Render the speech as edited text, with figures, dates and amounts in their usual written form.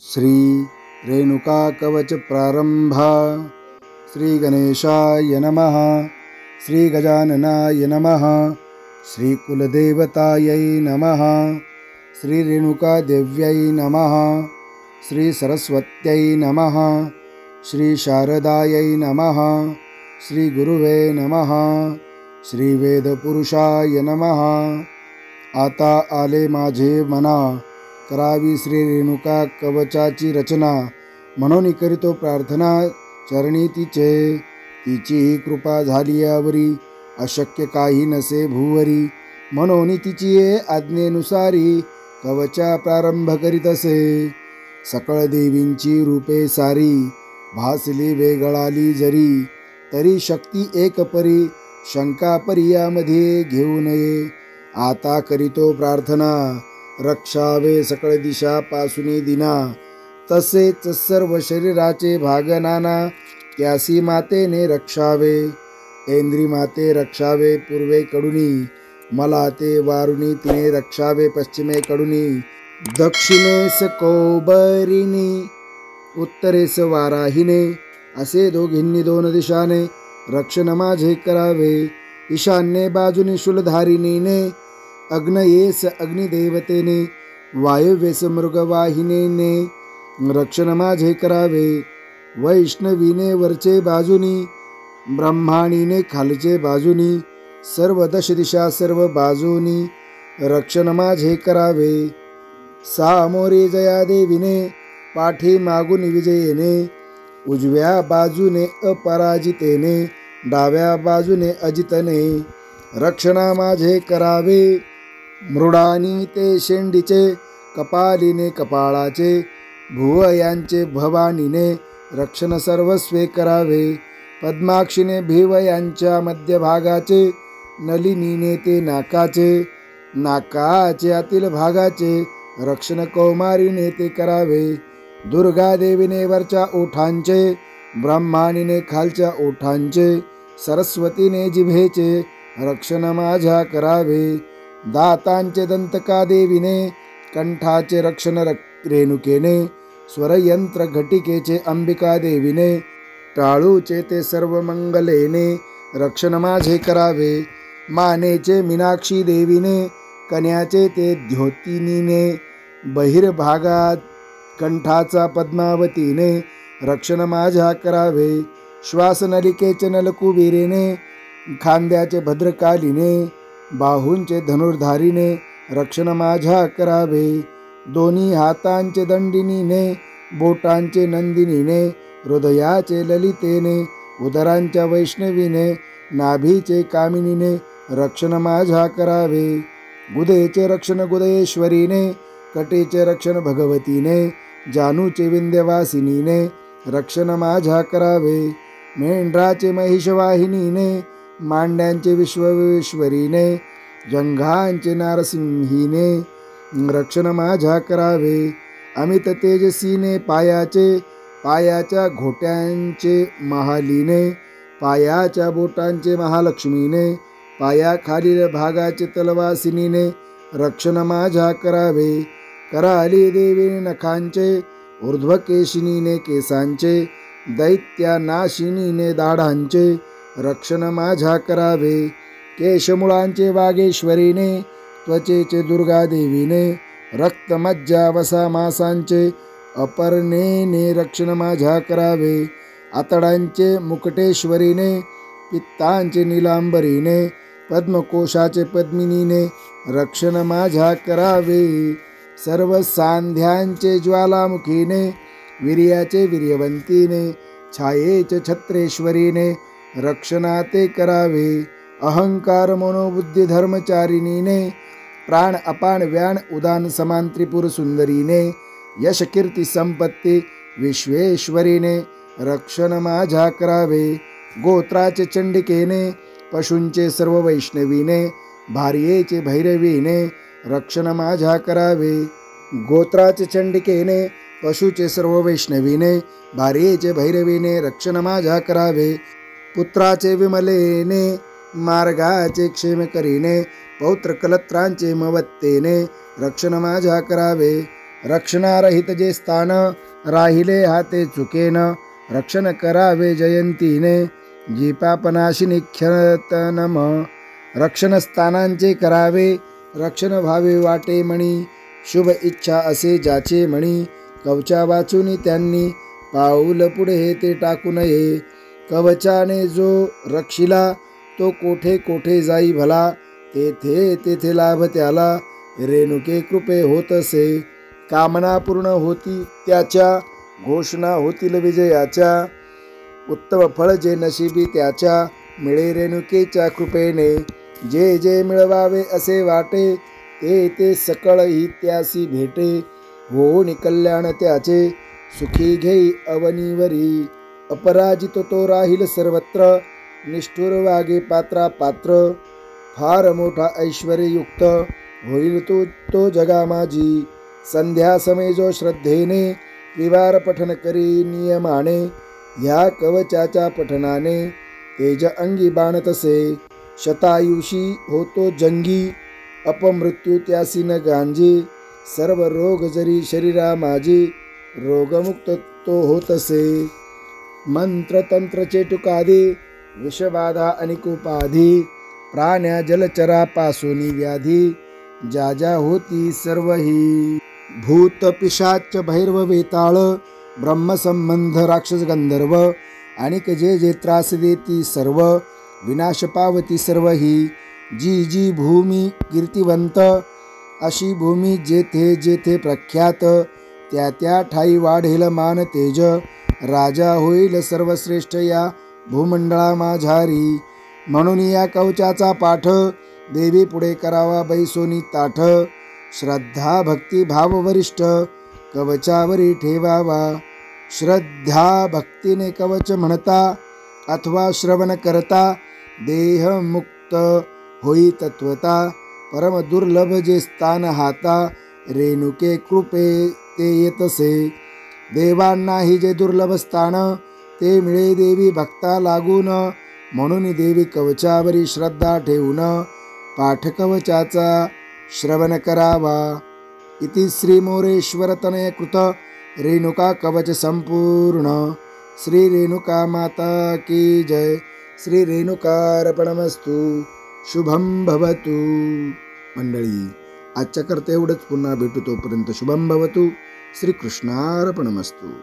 श्री रेणुका कवच प्रारंभ। श्री गणेशाय नमः। श्री गजाननाय नमः। श्री कुलदेवतायै नमः। श्री रेणुका देव्यै नमः। श्री सरस्वत्यै नमः। श्री शारदायै नमः। श्री गुरुवे नमः। श्री वेदपुरुषाय नमः। आता आले माझे मना, करावी श्री रेणुका कवचाची रचना। म्हणून करीतो प्रार्थना चरणी तिची कृपा झाली यावरी, अशक्य काही नसे भूवरी। म्हणून तिची आज्ञेनुसारी कवचा प्रारंभ करीत असे। सकळ देवींची रूपे सारी, भासली वेगळाली जरी। तरी शक्ती एक परी, शंका परी यामध्ये घेऊ नये। आता करीतो प्रार्थना, रक्षावे सकळ दिशा पासूनी दिना। तसेच सर्व शरीराचे भाग नाना, त्यासी मातेने रक्षावे। ऐंद्री माते रक्षावे पूर्वेकडुनी, मला ते वारुणी तिने रक्षावे पश्चिमेकडुनी। दक्षिणेस कौबरीने, उत्तरेस वाराहीने, असे दोघींनी दोन दिशाने रक्षण माझे करावे। ईशान्ये बाजूने शूलधारिणीने, अग्नयेस अग्निदेवतेने, वायव्येस मृगवाहिनीने रक्षण माझे करावे। वैष्णवीने वरचे बाजूनी, ब्रह्माणीने खालचे बाजूनी, सर्व दश दिशा सर्व बाजूनी रक्षण माझे करावे। सामोरे जयादेवीने, पाठी मागून विजयेने, उजव्या बाजूने अपराजितेने, डाव्या बाजूने अजितने रक्षणा माझे करावे। मृडानी ते शेंडीचे, कपालीने कपाळाचे, भुवयांचे भवानीने रक्षण सर्वस्वे करावे। पद्माक्षीने भीवयांच्या मध्यभागाचे, नलिनीने ते नाकाचे, नाकाचे आतील भागाचे रक्षण कौमारीने ते करावे। दुर्गादेवीने वरच्या ओठांचे, ब्रह्मानीने खालच्या ओठांचे, सरस्वतीने जिभेचे रक्षण माझ्या करावे। दातांचे दंतकादेवीने, कंठाचे रक्षण रेणुकेने, स्वरयंत्र घटिकेचे अंबिकादेवीने, टाळूचे ते सर्व मंगलेने रक्षण माझे करावे। मानेचे मीनाक्षी देवीने, कण्याचे ते द्योतिनीने, बहिर्भागात कंठाचा पद्मावतीने रक्षण माझ्या करावे। श्वासनलिकेचे नलकुबीरेने, खांद्याचे भद्रकालीने, बाहूंचे धनुर्धारीने रक्षण माझ्या करावे। दोन्ही हातांचे दंडिनीने, बोटांचे नंदिनीने, हृदयाचे ललितेने, उदरांच्या वैष्णवीने, नाभीचे कामिनीने रक्षण माझ्या करावे। गुदेचे रक्षण गुदेश्वरीने, कटेचे रक्षण भगवतीने, जानूचे विंध्यवासिनीने रक्षण माझ्या करावे। मेंढराचे महिषवाहिनीने, मांड्यांचे विश्वेश्वरीने, जंघांचे नारसिंहीने रक्षण माझ्या करावे। अमित तेजसीने पायाच्या घोट्यांचे महालीने, पायाच्या बोटांचे महालक्ष्मीने, पायाखालील भागाचे तलवासिनीने रक्षण माझ्या करावे। कराली देवीने नखांचे, ऊर्ध्वकेशिनीने केसांचे, दैत्यानाशिनीने दाढांचे रक्षण माझ्या करावे। केशमुळांचे वागेश्वरीने, त्वचेचे दुर्गादेवीने, रक्तमज्जा वसा मासांचे अपर्णेने रक्षण माझ्या करावे। आतड्यांचे मुकुटेश्वरीने, पित्तांचे नीलांबरीने, पद्मकोशाचे पद्मिनीने रक्षण माझ्या करावे। सर्व सांध्यांचे ज्वालामुखीने, वीर्याचे वीर्यवंतीने, छायेचे छत्रेश्वरीने रक्षणा ते करावे। अहंकार मनोबुद्धी धर्मचारिणीने, प्राण अपान व्यान उदान समान त्रिपुर सुंदरीने, यश कीर्ती संपत्ती विश्वेश्वरीने रक्षण माझ्या करावे। गोत्राचे चंडिकेने, पशूंचे सर्व वैष्णवीने, भार्येचे भैरवीने रक्षण माझ्या करावे। गोत्राचे चंडिकेने, पशूचे सर्व वैष्णवीने, भार्येचे भैरवीने रक्षण माझ्या करावे। पुत्राचे विमलेने, मार्गाचे क्षेमकरीने, पौत्र कलत्रांचे मवत्तेने रक्षण माझ्या करावे। रक्षणारहित जे स्थान राहिले हाते चुकेन रक्षण करावे जयंतीने जी पापनाशिनी ख्यातनम रक्षण स्थानांचे करावे रक्षण व्हावे वाटे म्हणी शुभ इच्छा असे ज्याचे म्हणी कवचा वाचून त्यांनी पाऊल पुढे ते टाकू नये कवचाने जो रक्षिला तो कोठे कोठे जाई भला तेथे तेथे लाभ त्याला रेणुके कृपे होतसे कामना पूर्ण होती त्याच्या घोषणा होतील विजयाच्या उत्तम फळ जे नशिबी त्याच्या मिळे रेणुकेच्या कृपेने जे जे मिळवावे असे वाटे ते ते सकळ ही त्यासी भेटे होऊन कल्याण त्याचे सुखी घेई अवनीवरी अपराजित तो राहील सर्वत्र निष्ठुर वागे पात्रा पात्र फार मोठा ऐश्वर्ययुक्त होईल तो जगा माझी संध्या समय जो श्रद्धेने त्रिवार पठन करी नियमाने ह्या कवचाच्या पठनाने तेज अंगी बाणतसे शतायुषी होतो जंगी अपमृत्यू त्यासी न गांजी सर्व रोग जरी शरीरा माझी रोगमुक्त तो होतसे मंत्र तंत्र चेटुकादी विषबाधा अनिकोपाधी प्राण्या जलचरा पासोनी व्याधी ज्या ज्या होती सर्व ही भूत पिशाच भैरव वेताळ ब्रह्मसंबंध राक्षस गंधर्व अनिक जे जे त्रास देती सर्व विनाश पावती सर्व ही जी जी भूमी कीर्तिवंत अशी भूमी जेथे जेथे प्रख्यात त्या त्या ठाई वाढेल मान तेज राजा होईल सर्वश्रेष्ठ या भूमंडळा माझारी म्हणून या कवचाचा पाठ देवी पुढे करावा बैसोनी ताठ श्रद्धा भक्ती भाव वरिष्ठ कवचावरी ठेवावा श्रद्धा भक्तीने कवच म्हणता अथवा श्रवण करता देह मुक्त होई तत्वता परम दुर्लभ जे स्थान हाता रेणुके कृपे ते येतसे देवांनाही जे दुर्लभ स्थान ते मिळे देवी भक्ता लागून म्हणून देवी कवचावरी श्रद्धा ठेवून पाठ कवचाचा श्रवण करावा इति श्री मोरेश्वर तनय कृत रेणुका कवच संपूर्ण श्री रेणुका माता की जय श्री रेणुकार्पणमस्तु शुभम भवतु मंडळी आजच्या करता एवढंच पुन्हा भेटू तोपर्यंत शुभम भवतु श्री कृष्णार्पणमस्तु